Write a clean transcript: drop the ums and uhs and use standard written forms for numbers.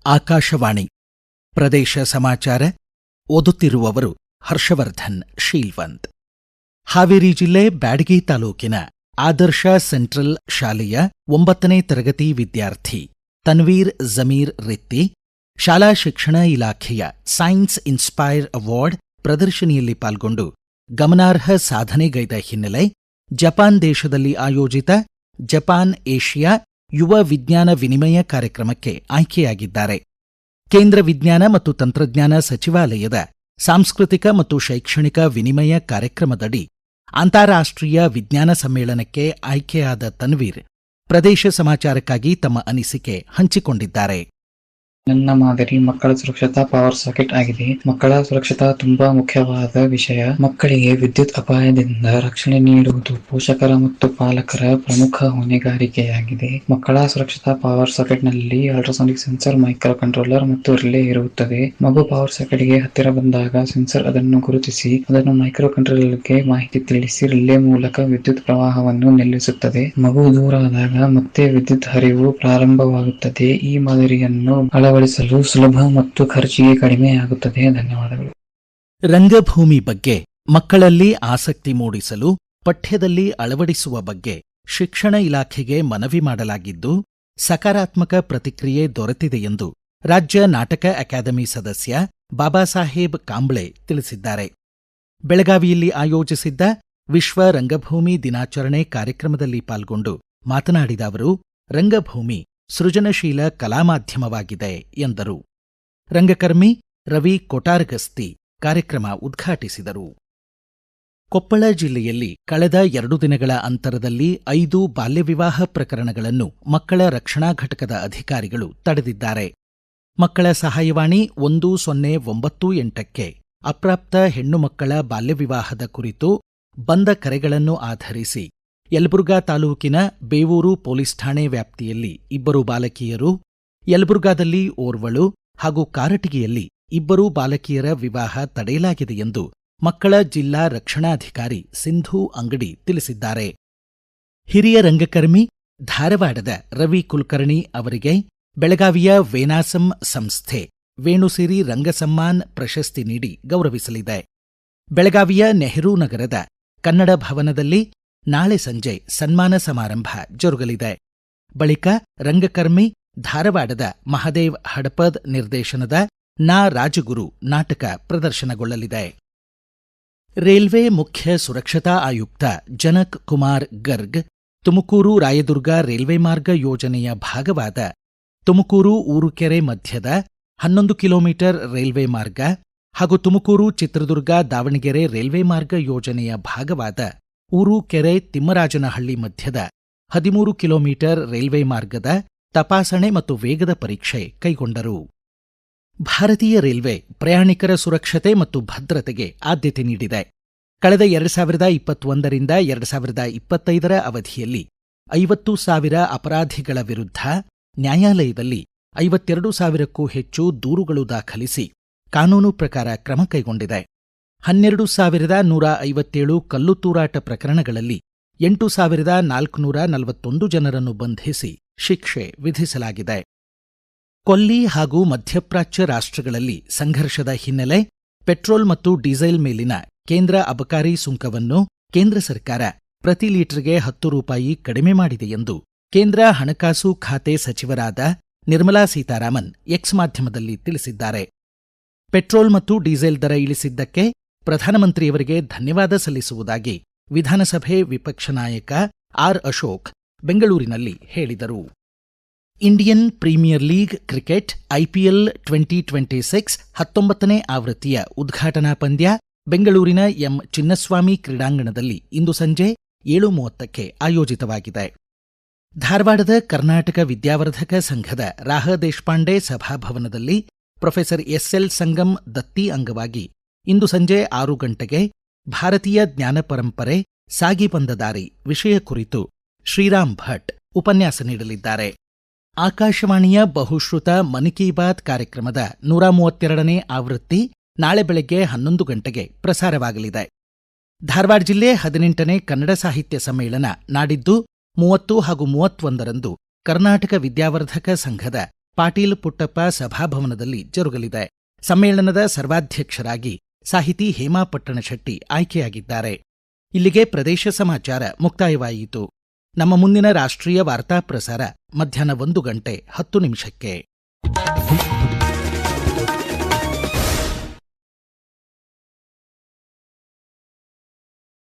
ಆಕಾಶವಾಣಿ ಪ್ರದೇಶ ಸಮಾಚಾರ ಓದುತ್ತಿರುವವರು ಹರ್ಷವರ್ಧನ್ ಶೀಲ್ವಂತ್. ಹಾವೇರಿ ಜಿಲ್ಲೆ ಬ್ಯಾಡಗಿ ತಾಲೂಕಿನ ಆದರ್ಶ ಸೆಂಟ್ರಲ್ ಶಾಲೆಯ 9ನೇ ತರಗತಿ ವಿದ್ಯಾರ್ಥಿ ತನ್ವೀರ್ ಜಮೀರ್ ರಿತ್ತಿ ಶಾಲಾ ಶಿಕ್ಷಣ ಇಲಾಖೆಯ ಸೈನ್ಸ್ ಇನ್ಸ್ಪೈರ್ ಅವಾರ್ಡ್ ಪ್ರದರ್ಶನಿಯಲ್ಲಿ ಪಾಲ್ಗೊಂಡು ಗಮನಾರ್ಹ ಸಾಧನೆಗೈದ ಹಿನ್ನೆಲೆ ಜಪಾನ್ ದೇಶದಲ್ಲಿ ಆಯೋಜಿತ ಜಪಾನ್ ಏಷ್ಯಾ ಯುವ ವಿಜ್ಞಾನ ವಿನಿಮಯ ಕಾರ್ಯಕ್ರಮಕ್ಕೆ ಆಯ್ಕೆಯಾಗಿದ್ದಾರೆ. ಕೇಂದ್ರ ವಿಜ್ಞಾನ ಮತ್ತು ತಂತ್ರಜ್ಞಾನ ಸಚಿವಾಲಯದ ಸಾಂಸ್ಕೃತಿಕ ಮತ್ತು ಶೈಕ್ಷಣಿಕ ವಿನಿಮಯ ಕಾರ್ಯಕ್ರಮದಡಿ ಅಂತಾರಾಷ್ಟ್ರೀಯ ವಿಜ್ಞಾನ ಸಮ್ಮೇಳನಕ್ಕೆ ಆಯ್ಕೆಯಾದ ತನ್ವೀರ್ ಪ್ರದೇಶ ಸಮಾಚಾರಕ್ಕಾಗಿ ತಮ್ಮ ಅನಿಸಿಕೆ ಹಂಚಿಕೊಂಡಿದ್ದಾರೆ. ನನ್ನ ಮಾದರಿ ಮಕ್ಕಳ ಸುರಕ್ಷತಾ ಪವರ್ ಸಾಕೆಟ್ ಆಗಿದೆ. ಮಕ್ಕಳ ಸುರಕ್ಷತಾ ತುಂಬಾ ಮುಖ್ಯವಾದ ವಿಷಯ. ಮಕ್ಕಳಿಗೆ ವಿದ್ಯುತ್ ಅಪಾಯದಿಂದ ರಕ್ಷಣೆ ನೀಡುವುದು ಪೋಷಕರ ಮತ್ತು ಪಾಲಕರ ಪ್ರಮುಖ ಹೊಣೆಗಾರಿಕೆಯಾಗಿದೆ. ಮಕ್ಕಳ ಸುರಕ್ಷತಾ ಪವರ್ ಸಾಕೆಟ್ ನಲ್ಲಿ ಅಲ್ಟ್ರಾಸಾನಿಕ್ ಸೆನ್ಸರ್, ಮೈಕ್ರೋ ಕಂಟ್ರೋಲರ್ ಮತ್ತು ರಿಲೇ ಇರುತ್ತದೆ. ಮಗು ಪವರ್ ಸಾಕೆಟ್ಗೆ ಹತ್ತಿರ ಬಂದಾಗ ಸೆನ್ಸರ್ ಅದನ್ನು ಗುರುತಿಸಿ ಅದನ್ನು ಮೈಕ್ರೋ ಕಂಟ್ರೋಲರ್ಗೆ ಮಾಹಿತಿ ತಿಳಿಸಿ ರಿಲೇ ಮೂಲಕ ವಿದ್ಯುತ್ ಪ್ರವಾಹವನ್ನು ನಿಲ್ಲಿಸುತ್ತದೆ. ಮಗು ದೂರಾದಾಗ ಮತ್ತೆ ವಿದ್ಯುತ್ ಹರಿವು ಪ್ರಾರಂಭವಾಗುತ್ತದೆ. ಈ ಮಾದರಿಯನ್ನು ಅಳವಡಿಸಲು ಸುಲಭ ಮತ್ತು ಖರ್ಚಿಗೆ ಕಡಿಮೆಯಾಗುತ್ತದೆ. ಧನ್ಯವಾದಗಳು. ರಂಗಭೂಮಿ ಬಗ್ಗೆ ಮಕ್ಕಳಲ್ಲಿ ಆಸಕ್ತಿ ಮೂಡಿಸಲು ಪಠ್ಯದಲ್ಲಿ ಅಳವಡಿಸುವ ಬಗ್ಗೆ ಶಿಕ್ಷಣ ಇಲಾಖೆಗೆ ಮನವಿ ಮಾಡಲಾಗಿದ್ದು, ಸಕಾರಾತ್ಮಕ ಪ್ರತಿಕ್ರಿಯೆ ದೊರೆತಿದೆ ಎಂದು ರಾಜ್ಯ ನಾಟಕ ಅಕಾಡೆಮಿ ಸದಸ್ಯ ಬಾಬಾಸಾಹೇಬ್ ಕಾಂಬ್ಳೆ ತಿಳಿಸಿದ್ದಾರೆ. ಬೆಳಗಾವಿಯಲ್ಲಿ ಆಯೋಜಿಸಿದ್ದ ವಿಶ್ವ ರಂಗಭೂಮಿ ದಿನಾಚರಣೆ ಕಾರ್ಯಕ್ರಮದಲ್ಲಿ ಪಾಲ್ಗೊಂಡು ಮಾತನಾಡಿದ ಅವರು, ರಂಗಭೂಮಿ ಸೃಜನಶೀಲ ಕಲಾ ಮಾಧ್ಯಮವಾಗಿದೆ ಎಂದರು. ರಂಗಕರ್ಮಿ ರವಿ ಕೊಟಾರ್ಗಸ್ತಿ ಕಾರ್ಯಕ್ರಮ ಉದ್ಘಾಟಿಸಿದರು. ಕೊಪ್ಪಳ ಜಿಲ್ಲೆಯಲ್ಲಿ ಕಳೆದ 2 ದಿನಗಳ ಅಂತರದಲ್ಲಿ 5 ಬಾಲ್ಯವಿವಾಹ ಪ್ರಕರಣಗಳನ್ನು ಮಕ್ಕಳ ರಕ್ಷಣಾ ಘಟಕದ ಅಧಿಕಾರಿಗಳು ತಡೆದಿದ್ದಾರೆ. ಮಕ್ಕಳ ಸಹಾಯವಾಣಿ 1098ಕ್ಕೆ ಅಪ್ರಾಪ್ತ ಹೆಣ್ಣು ಮಕ್ಕಳ ಬಾಲ್ಯವಿವಾಹದ ಕುರಿತು ಬಂದ ಕರೆಗಳನ್ನು ಆಧರಿಸಿ ಯಲಬುರ್ಗಾ ತಾಲೂಕಿನ ಬೇವೂರು ಪೊಲೀಸ್ ಠಾಣೆ ವ್ಯಾಪ್ತಿಯಲ್ಲಿ 2 ಬಾಲಕಿಯರು, ಯಲಬುರ್ಗಾದಲ್ಲಿ ಓರ್ವಳು ಹಾಗೂ ಕಾರಟಗಿಯಲ್ಲಿ 2 ಬಾಲಕಿಯರ ವಿವಾಹ ತಡೆಯಲಾಗಿದೆ ಎಂದು ಮಕ್ಕಳ ಜಿಲ್ಲಾ ರಕ್ಷಣಾಧಿಕಾರಿ ಸಿಂಧೂ ಅಂಗಡಿ ತಿಳಿಸಿದ್ದಾರೆ. ಹಿರಿಯ ರಂಗಕರ್ಮಿ ಧಾರವಾಡದ ರವಿ ಕುಲಕರ್ಣಿ ಅವರಿಗೆ ಬೆಳಗಾವಿಯ ವೇನಾಸಂ ಸಂಸ್ಥೆ ವೇಣುಸಿರಿ ರಂಗಸಮ್ಮಾನ್ ಪ್ರಶಸ್ತಿ ನೀಡಿ ಗೌರವಿಸಲಿದೆ. ಬೆಳಗಾವಿಯ ನೆಹರೂ ನಗರದ ಕನ್ನಡ ಭವನದಲ್ಲಿ ನಾಳೆ ಸಂಜೆ ಸನ್ಮಾನ ಸಮಾರಂಭ ಜರುಗಲಿದೆ. ಬಳಿಕ ರಂಗಕರ್ಮಿ ಧಾರವಾಡದ ಮಹದೇವ್ ಹಡಪದ್ ನಿರ್ದೇಶನದ ನಾ ರಾಜಗುರು ನಾಟಕ ಪ್ರದರ್ಶನಗೊಳ್ಳಲಿದೆ. ರೈಲ್ವೆ ಮುಖ್ಯ ಸುರಕ್ಷತಾ ಆಯುಕ್ತ ಜನಕ್ ಕುಮಾರ್ ಗರ್ಗ್ ತುಮಕೂರು ರಾಯದುರ್ಗ ರೈಲ್ವೆ ಮಾರ್ಗ ಯೋಜನೆಯ ಭಾಗವಾದ ತುಮಕೂರು ಊರುಕೆರೆ ಮಧ್ಯದ 11 ಕಿಲೋಮೀಟರ್ ರೈಲ್ವೆ ಮಾರ್ಗ ಹಾಗೂ ತುಮಕೂರು ಚಿತ್ರದುರ್ಗ ದಾವಣಗೆರೆ ರೈಲ್ವೆ ಮಾರ್ಗ ಯೋಜನೆಯ ಭಾಗವಾದ ಊರುಕೆರೆ ತಿಮ್ಮರಾಜನಹಳ್ಳಿ ಮಧ್ಯದ 13 ಕಿಲೋಮೀಟರ್ ರೈಲ್ವೆ ಮಾರ್ಗದ ತಪಾಸಣೆ ಮತ್ತು ವೇಗದ ಪರೀಕ್ಷೆ ಕೈಗೊಂಡರು. ಭಾರತೀಯ ರೈಲ್ವೆ ಪ್ರಯಾಣಿಕರ ಸುರಕ್ಷತೆ ಮತ್ತು ಭದ್ರತೆಗೆ ಆದ್ಯತೆ ನೀಡಿದೆ. ಕಳೆದ 2021ರಿಂದ 2025ರ ಅವಧಿಯಲ್ಲಿ 50,000 ಅಪರಾಧಿಗಳ ವಿರುದ್ಧ ನ್ಯಾಯಾಲಯದಲ್ಲಿ 52,000ಕ್ಕೂ ಹೆಚ್ಚು ದೂರುಗಳು ದಾಖಲಿಸಿ ಕಾನೂನು ಪ್ರಕಾರ ಕ್ರಮ ಕೈಗೊಂಡಿದೆ. 12,157 ಕಲ್ಲು ತೂರಾಟ ಪ್ರಕರಣಗಳಲ್ಲಿ 8,441 ಜನರನ್ನು ಬಂಧಿಸಿ ಶಿಕ್ಷೆ ವಿಧಿಸಲಾಗಿದೆ. ಕೊಲ್ಲಿ ಹಾಗೂ ಮಧ್ಯಪ್ರಾಚ್ಯ ರಾಷ್ಟ್ರಗಳಲ್ಲಿ ಸಂಘರ್ಷದ ಹಿನ್ನೆಲೆ ಪೆಟ್ರೋಲ್ ಮತ್ತು ಡೀಸೆಲ್ ಮೇಲಿನ ಕೇಂದ್ರ ಅಬಕಾರಿ ಸುಂಕವನ್ನು ಕೇಂದ್ರ ಸರ್ಕಾರ ಪ್ರತಿ ಲೀಟರ್ಗೆ 10 ರೂಪಾಯಿ ಕಡಿಮೆ ಮಾಡಿದೆ ಎಂದು ಕೇಂದ್ರ ಹಣಕಾಸು ಖಾತೆ ಸಚಿವರಾದ ನಿರ್ಮಲಾ ಸೀತಾರಾಮನ್ ಎಕ್ಸ್ ಮಾಧ್ಯಮದಲ್ಲಿ ತಿಳಿಸಿದ್ದಾರೆ. ಪೆಟ್ರೋಲ್ ಮತ್ತು ಡೀಸೆಲ್ ದರ ಇಳಿಸಿದ್ದಕ್ಕೆ ಪ್ರಧಾನಮಂತ್ರಿಯವರಿಗೆ ಧನ್ಯವಾದ ಸಲ್ಲಿಸುವುದಾಗಿ ವಿಧಾನಸಭೆ ವಿಪಕ್ಷ ನಾಯಕ ಆರ್ ಅಶೋಕ್ ಬೆಂಗಳೂರಿನಲ್ಲಿ ಹೇಳಿದರು. Indian Premier League cricket IPL 2026 19ನೇ ಆವೃತ್ತಿಯ ಉದ್ಘಾಟನಾ ಪಂದ್ಯ ಬೆಂಗಳೂರಿನ ಎಂ ಚಿನ್ನಸ್ವಾಮಿ ಕ್ರೀಡಾಂಗಣದಲ್ಲಿ ಇಂದು ಸಂಜೆ 7:30ಕ್ಕೆ ಆಯೋಜಿತವಾಗಿದೆ. ಧಾರವಾಡದ ಕರ್ನಾಟಕ ವಿದ್ಯಾವರ್ಧಕ ಸಂಘದ ರಾಹ ದೇಶಪಾಂಡೆ ಸಭಾಭವನದಲ್ಲಿ ಪ್ರೊಫೆಸರ್ ಎಸ್ಎಲ್ ಸಂಗಮ್ ದತ್ತಿ ಅಂಗವಾಗಿ ಇಂದು ಸಂಜೆ 6 ಗಂಟೆಗೆ ಭಾರತೀಯ ಜ್ಞಾನ ಪರಂಪರೆ ಸಾಗಿ ಬಂದ ದಾರಿ ವಿಷಯ ಕುರಿತು ಶ್ರೀರಾಮ್ ಭಟ್ ಉಪನ್ಯಾಸ ನೀಡಲಿದ್ದಾರೆ. ಆಕಾಶವಾಣಿಯ ಬಹುಶ್ರುತ ಮನ್ ಕಿ ಬಾತ್ ಕಾರ್ಯಕ್ರಮದ 132ನೇ ಆವೃತ್ತಿ ನಾಳೆ ಬೆಳಗ್ಗೆ 11 ಗಂಟೆಗೆ ಪ್ರಸಾರವಾಗಲಿದೆ. ಧಾರವಾಡ ಜಿಲ್ಲೆ 18ನೇ ಕನ್ನಡ ಸಾಹಿತ್ಯ ಸಮ್ಮೇಳನ ನಾಡಿದ್ದು 30 ಹಾಗೂ 31ರಂದು ಕರ್ನಾಟಕ ವಿದ್ಯಾವರ್ಧಕ ಸಂಘದ ಪಾಟೀಲ್ ಪುಟ್ಟಪ್ಪ ಸಭಾಭವನದಲ್ಲಿ ಜರುಗಲಿದೆ. ಸಮ್ಮೇಳನದ ಸರ್ವಾಧ್ಯಕ್ಷರಾಗಿ ಸಾಹಿತಿ ಹೇಮಾ ಪಟ್ಟಣಶೆಟ್ಟಿ ಆಯ್ಕೆಯಾಗಿದ್ದಾರೆ. ಇಲ್ಲಿಗೆ ಪ್ರದೇಶ ಸಮಾಚಾರ ಮುಕ್ತಾಯವಾಯಿತು. ನಮ್ಮ ಮುಂದಿನ ರಾಷ್ಟ್ರೀಯ ವಾರ್ತಾ ಪ್ರಸಾರ ಮಧ್ಯಾಹ್ನ 1:10 ನಿಮಿಷಕ್ಕೆ.